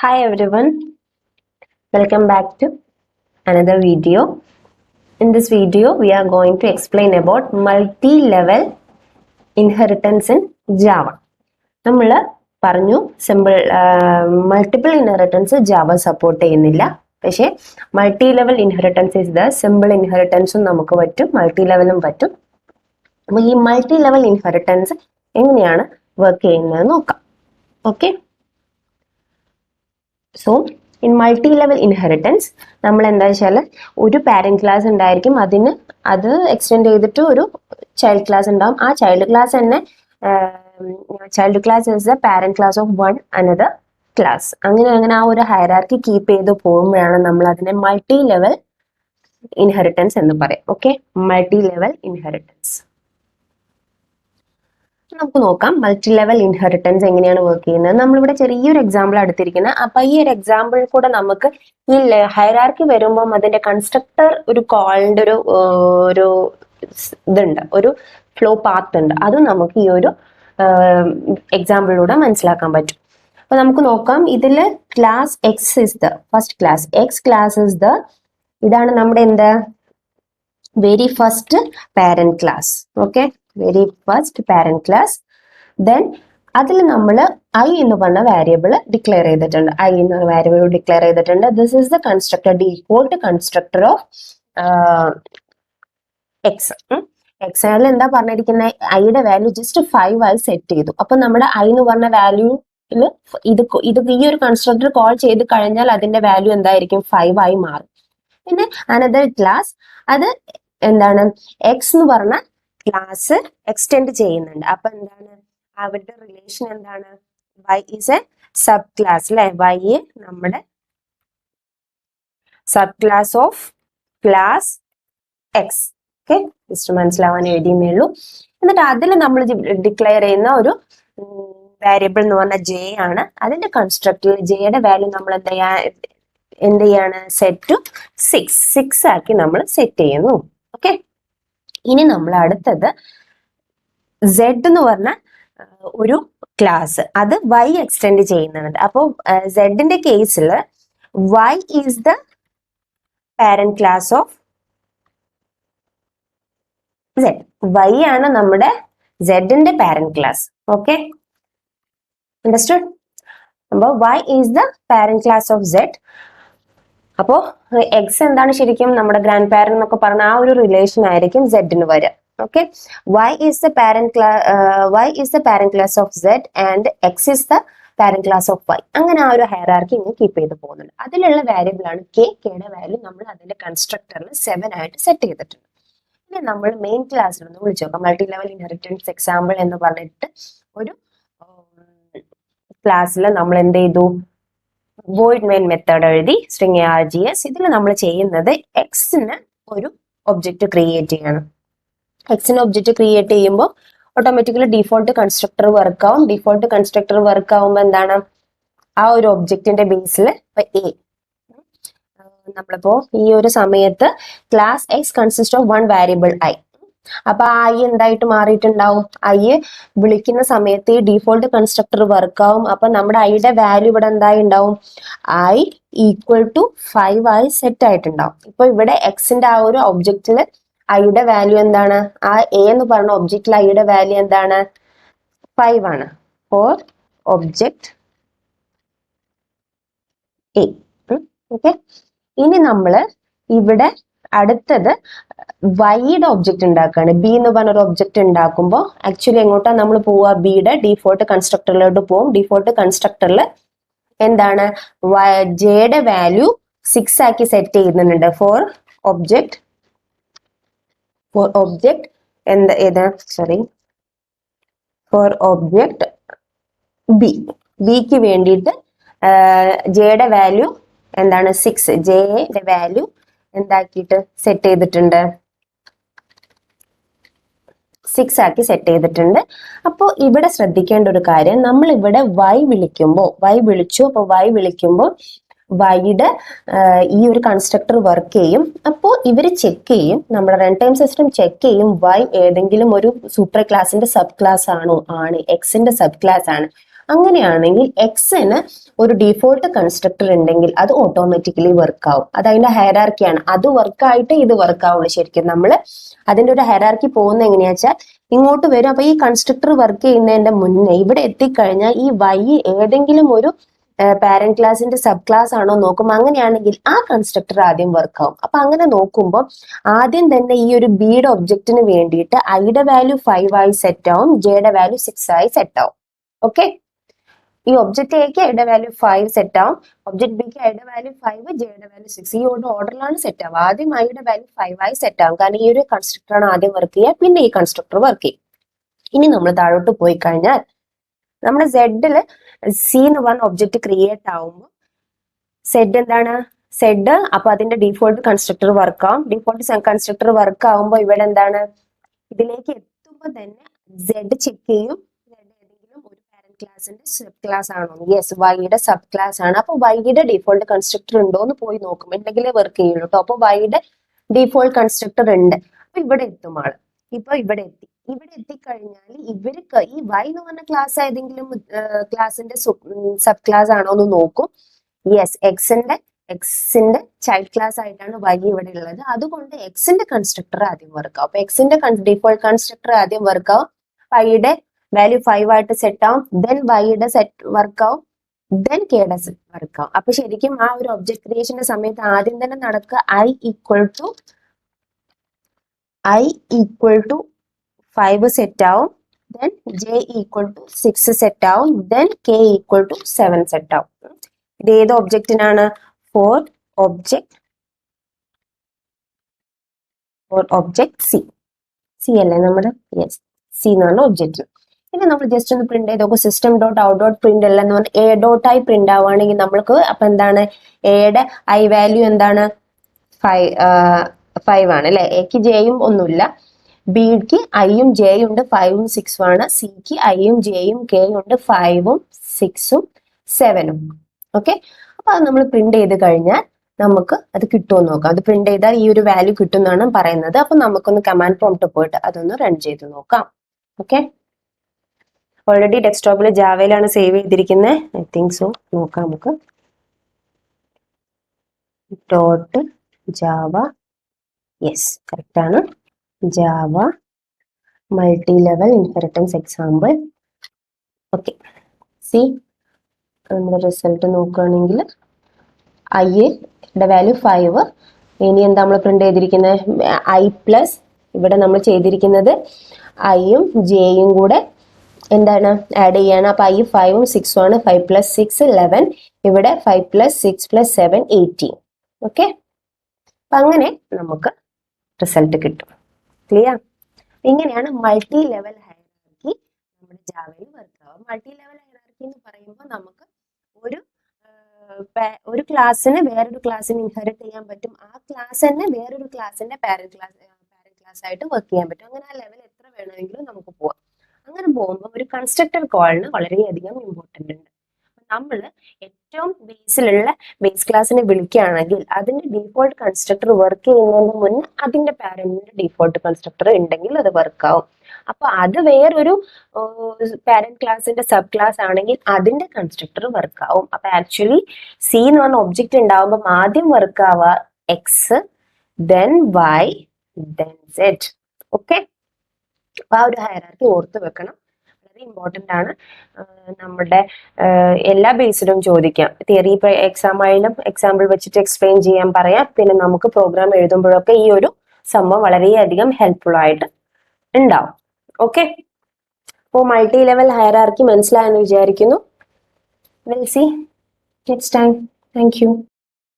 Hi everyone, welcome back to another video. In this video, we are going to explain about multi-level inheritance in Java. നമ്മൾ പറഞ്ഞു simple multiple inheritance Java support ചെയ്യുന്നില്ല. പക്ഷേ multi level inheritance is the simple ഇൻഹെറിറ്റൻസും നമുക്ക് പറ്റും, multi ലെവലും പറ്റും. അപ്പോൾ ഈ മൾട്ടി ലെവൽ ഇൻഹെറിറ്റൻസ് എങ്ങനെയാണ് വർക്ക് ചെയ്യുന്നത് നോക്കാം. Okay, so in multi level inheritance നമ്മൾ എന്താ വെച്ചാൽ ഒരു പാരന്റ് ക്ലാസ് ഉണ്ടായിരിക്കും, അത് എക്സ്റ്റെൻഡ് ചെയ്തിട്ട് ഒരു ചൈൽഡ് ക്ലാസ് ഉണ്ടാവും. ആ ചൈൽഡ് ക്ലാസ് തന്നെ child class is the parent class of one another class. അങ്ങനെ ആ ഒരു ഹൈറാർക്കി കീപ്പ് ചെയ്ത് പോകുമ്പോഴാണ് നമ്മൾ അതിനെ മൾട്ടി ലെവൽ ഇൻഹെറിറ്റൻസ് എന്ന് പറയും. ഓക്കെ, മൾട്ടി ലെവൽ ഇൻഹെറിറ്റൻസ് നമുക്ക് നോക്കാം. മൾട്ടി ലെവൽ ഇൻഹെറിറ്റൻസ് എങ്ങനെയാണ് വർക്ക് ചെയ്യുന്നത്. നമ്മളിവിടെ ചെറിയൊരു എക്സാമ്പിൾ എടുത്തിരിക്കുന്നത്. അപ്പൊ ഈ ഒരു എക്സാമ്പിൾ കൂടെ നമുക്ക് ഈ ഹൈറാർക്കി വരുമ്പോൾ അതിന്റെ കൺസ്ട്രക്ടർ ഒരു കോളിന്റെ ഒരു ഇതുണ്ട്, ഒരു ഫ്ലോ പാത്ത് ഉണ്ട്. അത് നമുക്ക് ഈ ഒരു എക്സാമ്പിളിലൂടെ മനസ്സിലാക്കാൻ പറ്റും. അപ്പൊ നമുക്ക് നോക്കാം. ഇതില് class X is the first class. X class is the ഇതാണ് നമ്മുടെ എന്താ very first parent class. Okay, very first parent class. Then അതിൽ നമ്മൾ ഐ എന്ന് പറഞ്ഞ വേരിയബിൾ ഡിക്ലെയർ ചെയ്തിട്ടുണ്ട്. ഐ എന്ന വേരിയബിൾ ഡിക്ലെയർ ചെയ്തിട്ടുണ്ട്. This is the constructor, default constructor of X. എക്സാമിൽ എന്താ പറഞ്ഞിരിക്കുന്നത്, ഐയുടെ വാല്യൂ ജസ്റ്റ് 5 ആയി സെറ്റ് ചെയ്തു. അപ്പൊ നമ്മുടെ ഐ എന്ന് പറഞ്ഞ വാല്യൂല് ഇത് ഈ ഒരു കൺസ്ട്രക്ടർ കോൾ ചെയ്ത് കഴിഞ്ഞാൽ അതിന്റെ വാല്യൂ എന്തായിരിക്കും, 5 ആയി മാറും. പിന്നെ അനദർ ക്ലാസ്, അത് എന്താണ് എക്സ് എന്ന് പറഞ്ഞ ക്ലാസ് എക്സ്റ്റെൻഡ് ചെയ്യുന്നുണ്ട്. അപ്പൊ എന്താണ് അവരുടെ റിലേഷൻ എന്താണ്, y is A sub class അല്ലെ. y നമ്മുടെ sub class of class X. Okay, just മനസ്സിലാവാൻ എഴുതിയേ ഉള്ളൂ. എന്നിട്ട് അതിൽ നമ്മൾ ഡിക്ലെയർ ചെയ്യുന്ന ഒരു വേരിയബിൾ എന്ന് പറഞ്ഞാൽ ജെ ആണ്. അതിന്റെ കൺസ്ട്രക്ടറിൽ ജെയുടെ വാല്യൂ നമ്മൾ എന്ത് ചെയ്യാണ്, സെറ്റ് ടു 6 ആക്കി നമ്മൾ സെറ്റ് ചെയ്യുന്നു. ഓക്കെ, ഇനി നമ്മൾ അടുത്തത് Z എന്ന് പറഞ്ഞ ഒരു ക്ലാസ്, അത് y എക്സ്റ്റെൻഡ് ചെയ്യുന്നുണ്ട്. അപ്പോൾ സെഡിന്റെ കേസിൽ y is the parent class of Z. y ആണ് നമ്മുടെ സെഡിന്റെ പാരന്റ് ക്ലാസ്. Okay, understood? അപ്പോൾ y is the parent class of Z. അപ്പോ എക്സ് എന്താണ് ശരിക്കും നമ്മുടെ ഗ്രാൻഡ് പാരന്റ് എന്നൊക്കെ പറഞ്ഞ ആ ഒരു റിലേഷൻ ആയിരിക്കും സെഡിന് വരിക. Okay, y is the parent class of Z and X is the parent class of y. അങ്ങനെ ആ ഒരു ഹൈറാർക്കി ഇങ്ങനെ കീപ്പ് ചെയ്ത് പോകുന്നുണ്ട്. അതിലുള്ള വേരിയബിൾ ആണ് കെയുടെ വാല്യൂ നമ്മൾ അതിന്റെ കൺസ്ട്രക്ടറിൽ 7 ആയിട്ട് സെറ്റ് ചെയ്തിട്ടുണ്ട്. ഇനി നമ്മൾ മെയിൻ ക്ലാസ്സിൽ ഒന്ന് വിളിച്ചു നോക്കാം. മൾട്ടി ലെവൽ ഇൻഹെറിറ്റൻസ് എക്സാമ്പിൾ എന്ന് പറഞ്ഞിട്ട് ഒരു ക്ലാസ്സിൽ നമ്മൾ എന്ത് ചെയ്തു, void main മെത്തേഡ് എഴുതി സ്ട്രിംഗ് args. ഇതിൽ നമ്മൾ ചെയ്യുന്നത് എക്സിന് ഒരു ഒബ്ജക്റ്റ് ക്രിയേറ്റ് ചെയ്യണം. എക്സിന് ഒബ്ജക്റ്റ് ക്രിയേറ്റ് ചെയ്യുമ്പോൾ ഓട്ടോമാറ്റിക്കലി ഡിഫോൾട്ട് കൺസ്ട്രക്ടർ വർക്ക് ആവും. ഡിഫോൾട്ട് കൺസ്ട്രക്ടർ വർക്ക് ആവുമ്പോൾ എന്താണ്, ആ ഒരു ഒബ്ജക്റ്റിന്റെ ബേസിൽ എ നമ്മളിപ്പോ ഈ ഒരു സമയത്ത് class X consist of 1 variable I. അപ്പൊ ഐ എന്തായിട്ട് മാറിയിട്ടുണ്ടാവും, ഐ വിളിക്കുന്ന സമയത്ത് ഈ ഡിഫോൾട്ട് കൺസ്ട്രക്ടർ വർക്ക് ആവും. അപ്പൊ നമ്മുടെ ഐയുടെ വാല്യൂ ഇവിടെ എന്തായി ഉണ്ടാവും, ഐ ഈക്വൽ ടു 5 ആയി സെറ്റ് ആയിട്ടുണ്ടാവും. ഇപ്പൊ ഇവിടെ എക്സിന്റെ ആ ഒരു ഒബ്ജക്റ്റില് ഐയുടെ വാല്യൂ എന്താണ്, ആ എ എന്ന് പറഞ്ഞ ഒബ്ജക്റ്റിൽ ഐയുടെ വാല്യൂ എന്താണ്, 5 ആണ് ഫോർ ഒബ്ജക്റ്റ് എ. ഓക്കെ, ഇനി നമ്മള് ഇവിടെ അടുത്തത് വൈയുടെ ഒബ്ജക്റ്റ് ഉണ്ടാക്കുകയാണ്. ബി എന്ന് പറഞ്ഞ ഒരു ഒബ്ജക്റ്റ് ഉണ്ടാക്കുമ്പോൾ ആക്ച്വലി എങ്ങോട്ടാ നമ്മൾ പോവുക, ബിയുടെ ഡിഫോൾട്ട് കൺസ്ട്രക്ടറിലോട്ട് പോകും. ഡിഫോൾട്ട് കൺസ്ട്രക്ടറിൽ എന്താണ്, ജെയുടെ വാല്യൂ 6 ആക്കി സെറ്റ് ചെയ്യുന്നുണ്ട് for object for object B. ബിക്ക് വേണ്ടിയിട്ട് ജെയുടെ വാല്യൂ എന്താണ് 6. ജെയുടെ വാല്യൂ എന്താക്കിയിട്ട് സെറ്റ് ചെയ്തിട്ടുണ്ട്, 6 ആക്കി സെറ്റ് ചെയ്തിട്ടുണ്ട്. അപ്പോൾ ഇവിടെ ശ്രദ്ധിക്കേണ്ട ഒരു കാര്യം, നമ്മൾ ഇവിടെ y വിളിക്കുമ്പോൾ അപ്പോൾ y വിളിക്കുമ്പോൾ വൈയുടെ ഈ ഒരു കൺസ്ട്രക്ടർ വർക്ക് ചെയ്യും. അപ്പോൾ ഇവര് ചെക്ക് ചെയ്യും, നമ്മുടെ റൺ ടൈം സിസ്റ്റം ചെക്ക് ചെയ്യും y ഏതെങ്കിലും ഒരു സൂപ്പർ ക്ലാസിന്റെ സബ് ക്ലാസ് ആണോ, ആണ് എക്സിന്റെ സബ് ക്ലാസ് ആണ്. അങ്ങനെയാണെങ്കിൽ എക്സിന് ഒരു ഡിഫോൾട്ട് കൺസ്ട്രക്ടർ ഉണ്ടെങ്കിൽ അത് ഓട്ടോമാറ്റിക്കലി വർക്ക് ആവും. അത് അതിന്റെ ഹൈറാർക്കിയാണ്. അത് വർക്കായിട്ട് ഇത് വർക്ക് ആവുള്ളൂ. ശരിക്കും നമ്മൾ അതിന്റെ ഒരു ഹൈറാർക്കി പോകുന്ന എങ്ങനെയാ വെച്ചാൽ ഇങ്ങോട്ട് വരും. അപ്പൊ ഈ കൺസ്ട്രക്ടർ വർക്ക് ചെയ്യുന്നതിന്റെ മുന്നേ ഇവിടെ എത്തിക്കഴിഞ്ഞാൽ ഈ വൈ ഏതെങ്കിലും ഒരു പാരന്റ് ക്ലാസിന്റെ സബ് ക്ലാസ് ആണോ നോക്കും. അങ്ങനെയാണെങ്കിൽ ആ കൺസ്ട്രക്ടർ ആദ്യം വർക്ക് ആവും. അപ്പൊ അങ്ങനെ നോക്കുമ്പോൾ ആദ്യം തന്നെ ഈ ഒരു ബിയുടെ ഒബ്ജക്റ്റിന് വേണ്ടിയിട്ട് ഐയുടെ വാല്യൂ 5 ആയി സെറ്റ് ആവും, ജെയുടെ വാല്യൂ 6 ആയി സെറ്റ് ആവും. ഓക്കെ, ഈ ഒബ്ജക്റ്റ് എക്ക് ഐയുടെ വാല്യൂ 5 സെറ്റ് ആവും, ഒബ്ജക്ട് ബിക്ക് ഐയുടെ വാല്യൂ 5, ജെയുടെ വാല്യൂ 6. ഈ ഒരു ഓർഡറിലാണ് സെറ്റ് ആവുക. ആദ്യം ഐയുടെ വാല്യൂ 5 ആയി സെറ്റ് ആവും, കാരണം ഈ ഒരു കൺസ്ട്രക്ടർ ആണ് ആദ്യം വർക്ക് ചെയ്യുക, പിന്നെ ഈ കൺസ്ട്രക്ടർ വർക്ക് ചെയ്യും. ഇനി നമ്മൾ താഴോട്ട് പോയി കഴിഞ്ഞാൽ നമ്മുടെ സെഡില് സി എന്ന് പറഞ്ഞ ഒബ്ജക്റ്റ് ക്രിയേറ്റ് ആവുമ്പോൾ സെഡ് എന്താണ്? സെഡ് അപ്പൊ അതിന്റെ ഡിഫോൾട്ട് കൺസ്ട്രക്ടർ വർക്ക് ആവും. ഡിഫോൾട്ട് കൺസ്ട്രക്ടർ വർക്ക് ആവുമ്പോൾ ഇവിടെ എന്താണ്? ഇതിലേക്ക് എത്തുമ്പോൾ തന്നെ സെഡ് ചെക്ക് ചെയ്യും, ഏതെങ്കിലും ഒരു പാരന്റ് ക്ലാസിന്റെ സബ് ക്ലാസ് ആണോ? യെസ്, വൈയുടെ സബ് ക്ലാസ് ആണ്. അപ്പൊ വൈയുടെ ഡിഫോൾട്ട് കൺസ്ട്രക്ടർ ഉണ്ടോ എന്ന് പോയി നോക്കും, ഉണ്ടെങ്കിലേ വർക്ക് ചെയ്യുള്ളൂ കേട്ടോ. അപ്പൊ വൈയുടെ ഡിഫോൾട്ട് കൺസ്ട്രക്ടർ ഉണ്ട്. അപ്പൊ ഇവിടെ എത്തും ആള്. ഇപ്പൊ ഇവിടെ എത്തി. ഇവിടെ എത്തിക്കഴിഞ്ഞാൽ ഇവർക്ക് ഈ വൈ എന്ന് പറഞ്ഞ ക്ലാസ് ഏതെങ്കിലും ക്ലാസിന്റെ സബ് ക്ലാസ് ആണോ എന്ന് നോക്കും. യെസ്, എക്സിന്റെ ചൈൽഡ് ക്ലാസ് ആയിട്ടാണ് വൈ ഇവിടെ ഉള്ളത്. അതുകൊണ്ട് എക്സിന്റെ കൺസ്ട്രക്ടർ ആദ്യം വർക്ക് ആവും. അപ്പൊ എക്സിന്റെ ഡിഫോൾട്ട് കൺസ്ട്രക്ടർ ആദ്യം വർക്ക് ആവും, വൈയുടെ വാല്യൂ 5 ആയിട്ട് സെറ്റ് ആവും, ദെൻ വൈയുടെ സെറ്റ് വർക്ക് ആവും, ദെൻ കെയുടെ വർക്ക് ആവും. അപ്പൊ ശരിക്കും ആ ഒരു ഒബ്ജക്ട് ക്രിയേഷന്റെ സമയത്ത് ആദ്യം തന്നെ നടക്കുക ഐ ഈക്വൽ ടു 5 സെറ്റ് ആവും, then J equal to 6 set ആവും, then K equal to 7 set ആവും. ഇത് ഏത് ഒബ്ജക്റ്റിനാണ്? ഫോർ ഒബ്ജക്ട് സി അല്ലേ നമ്മുടെ? യെസ്, സി എന്ന് പറഞ്ഞ ഒബ്ജക്റ്റ്. ഇനി നമ്മൾ ജസ്റ്റ് ഒന്ന് പ്രിന്റ് ചെയ്ത് നോക്കും. System dot out dot print എല്ലാം എന്ന് പറഞ്ഞാൽ എ ഡോട്ട് ആയി പ്രിന്റ് ആവുകയാണെങ്കിൽ നമ്മൾക്ക് അപ്പൊ എന്താണ്? എയുടെ ഐ വാല്യൂ എന്താണ്? 5 ആണ് അല്ലെ? എക്ക് ജെയും ഒന്നുമില്ല, ബിക്ക് ഐയും ജെയും ഉണ്ട്, 5ഉം 6ഉം ആണ്. സിക്ക് ഐയും ജെയും കെയും ഉണ്ട്, 5ഉം 6ഉം 7ഉം. ഓക്കെ, അപ്പൊ അത് നമ്മൾ പ്രിന്റ് ചെയ്ത് കഴിഞ്ഞാൽ നമുക്ക് അത് കിട്ടുമോ നോക്കാം. അത് പ്രിന്റ് ചെയ്താൽ ഈ ഒരു വാല്യൂ കിട്ടും എന്നാണ് പറയുന്നത്. അപ്പൊ നമുക്കൊന്ന് കമാൻഡ് പ്രോംപ്റ്റ് പോയിട്ട് അതൊന്ന് റൺ ചെയ്ത് നോക്കാം. ഓക്കെ, ഓൾറെഡി ഡെസ്ക്ടോപ്പിൽ ജാവയിലാണ് സേവ് ചെയ്തിരിക്കുന്നത്. I think so. നോക്കാം നമുക്ക്. ഡോട്ട് ജാവ, യെസ് കറക്റ്റ് ആണ്. Java multi level inheritance example. Okay, C നമ്മുടെ റിസൾട്ട് നോക്കുകയാണെങ്കിൽ ഐയുടെ വാല്യൂ 5. ഇനി എന്താ നമ്മൾ പ്രിന്റ് ചെയ്തിരിക്കുന്നത്? ഐ പ്ലസ് ഇവിടെ നമ്മൾ ചെയ്തിരിക്കുന്നത് ഐയും ജെയും കൂടെ എന്താണ് ആഡ് ചെയ്യാണ്. അപ്പൊ ഐ 5ഉം 6ഉം ആണ്. 5 + 6 11. ഇവിടെ 5 + 6 + 7 18. ഓക്കെ, അപ്പൊ അങ്ങനെ നമുക്ക് റിസൾട്ട് കിട്ടും. ക്ലിയർ? ഇങ്ങനെയാണ് മൾട്ടി ലെവൽ ഹൈറാർക്കി നമ്മുടെ ജാവയിൽ വർക്ക് ആവുക. മൾട്ടി ലെവൽ ഹൈറാർക്കി എന്ന് പറയുമ്പോൾ നമുക്ക് ഒരു ക്ലാസ്സിന് വേറൊരു ക്ലാസ്സിന് ഇൻഹെറിറ്റ് ചെയ്യാൻ പറ്റും. ആ ക്ലാസ് തന്നെ വേറൊരു ക്ലാസ്സിന്റെ പാരന്റ് ക്ലാസ് ആയിട്ട് വർക്ക് ചെയ്യാൻ പറ്റും. അങ്ങനെ ആ ലെവൽ എത്ര വേണമെങ്കിലും നമുക്ക് പോവാം. അങ്ങനെ പോകുമ്പോൾ ഒരു കൺസ്ട്രക്ടർ കോളിന് വളരെയധികം ഇമ്പോർട്ടന്റ് ഉണ്ട്. നമ്മൾ ഏറ്റവും ബേസിലുള്ള ബേസ് ക്ലാസ്സിനെ വിളിക്കുകയാണെങ്കിൽ അതിന്റെ ഡിഫോൾട്ട് കൺസ്ട്രക്ടർ വർക്ക് ചെയ്യുന്നതിന് മുന്നേ അതിന്റെ പാരന്റിന്റെ ഡിഫോൾട്ട് കൺസ്ട്രക്ടർ ഉണ്ടെങ്കിൽ അത് വർക്ക് ആവും. അപ്പൊ അത് വേറൊരു പാരന്റ് ക്ലാസിന്റെ സബ് ക്ലാസ് ആണെങ്കിൽ അതിന്റെ കൺസ്ട്രക്ടർ വർക്ക് ആവും. അപ്പൊ ആക്ച്വലി സി എന്ന് പറഞ്ഞ ഒബ്ജക്റ്റ് ഉണ്ടാവുമ്പോൾ ആദ്യം വർക്ക് ആവുക x, then y, then z. Okay, അപ്പൊ ആ ഒരു ഹൈറാർക്കി ഓർത്ത് വെക്കണം, വളരെ ഇമ്പോർട്ടന്റ് ആണ്. നമ്മുടെ എല്ലാ ബേസിലും ചോദിക്കാം. തിയറി എക്സാം ആയാലും എക്സാമ്പിൾ വെച്ചിട്ട് എക്സ്പ്ലെയിൻ ചെയ്യാൻ പറയാം. പിന്നെ നമുക്ക് പ്രോഗ്രാം എഴുതുമ്പോഴൊക്കെ ഈ ഒരു സംഭവം വളരെയധികം ഹെൽപ്ഫുൾ ആയിട്ട് ഉണ്ടാവും. ഓക്കെ, അപ്പോൾ മൾട്ടി ലെവൽ ഹൈറാർക്കി മനസ്സിലായെന്ന് വിചാരിക്കുന്നു. Will see next time. Thank U.